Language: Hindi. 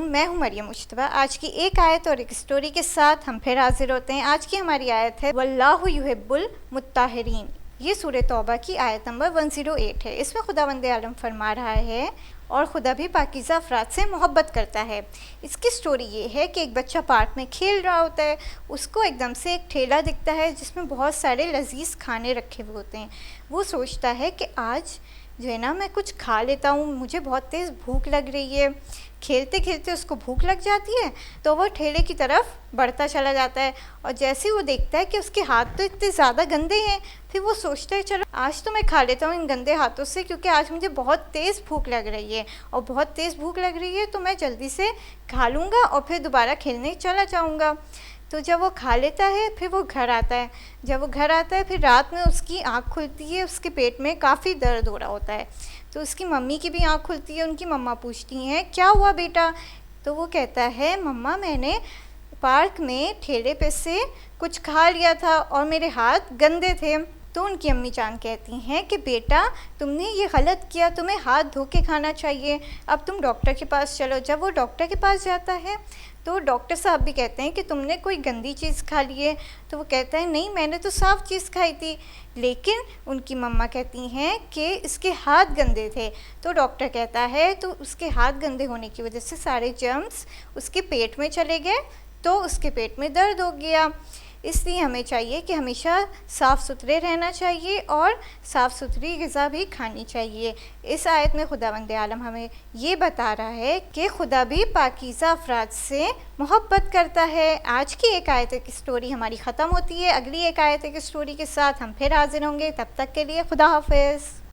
मैं हूं मरियम मुश्तबा। आज की एक आयत और एक स्टोरी के साथ हम फिर हाजिर होते हैं। आज की हमारी आयत है वल्लाहु युहिब्बुल मुत्ताहिरीन। ये सूरह तौबा की आयत नंबर 108 है। इसमें खुदावंद आलम फरमा रहा है और खुदा भी पाकीज़ा अफराद से मोहब्बत करता है। इसकी स्टोरी ये है कि एक बच्चा पार्क में खेल रहा होता है। उसको एकदम से एक ठेला दिखता है जिसमें बहुत सारे लजीज़ खाने रखे हुए होते हैं। वो सोचता है कि आज जो है ना मैं कुछ खा लेता हूँ, मुझे बहुत तेज़ भूख लग रही है। खेलते खेलते उसको भूख लग जाती है तो वो ठेले की तरफ बढ़ता चला जाता है और जैसे ही वो देखता है कि उसके हाथ तो इतने ज़्यादा गंदे हैं, फिर वो सोचता है चलो आज तो मैं खा लेता हूँ इन गंदे हाथों से, क्योंकि आज मुझे बहुत तेज़ भूख लग रही है और बहुत तेज़ भूख लग रही है तो मैं जल्दी से खा लूँगा और फिर दोबारा खेलने चला जाऊँगा। तो जब वो खा लेता है फिर वो घर आता है। जब वो घर आता है फिर रात में उसकी आँख खुलती है, उसके पेट में काफ़ी दर्द हो रहा होता है। तो उसकी मम्मी की भी आँख खुलती है। उनकी मम्मा पूछती हैं क्या हुआ बेटा? तो वो कहता है मम्मा मैंने पार्क में ठेले पे से कुछ खा लिया था और मेरे हाथ गंदे थे। तो उनकी अम्मी जान कहती हैं कि बेटा तुमने ये गलत किया, तुम्हें हाथ धो के खाना चाहिए, अब तुम डॉक्टर के पास चलो। जब वो डॉक्टर के पास जाता है तो डॉक्टर साहब भी कहते हैं कि तुमने कोई गंदी चीज़ खा ली है। तो वो कहता है नहीं मैंने तो साफ़ चीज़ खाई थी। लेकिन उनकी मम्मा कहती हैं कि इसके हाथ गंदे थे। तो डॉक्टर कहता है तो उसके हाथ गंदे होने की वजह से सारे जर्म्स उसके पेट में चले गए तो उसके पेट में दर्द हो गया। इसलिए हमें चाहिए कि हमेशा साफ़ सुथरे रहना चाहिए और साफ़ सुथरी ग़िज़ा भी खानी चाहिए। इस आयत में खुदावंद आलम हमें ये बता रहा है कि खुदा भी पाकीज़ा अफराद से मोहब्बत करता है। आज की एक आयत की स्टोरी हमारी ख़त्म होती है। अगली एक आयत की स्टोरी के साथ हम फिर हाजिर होंगे। तब तक के लिए खुदा हाफ़िज़।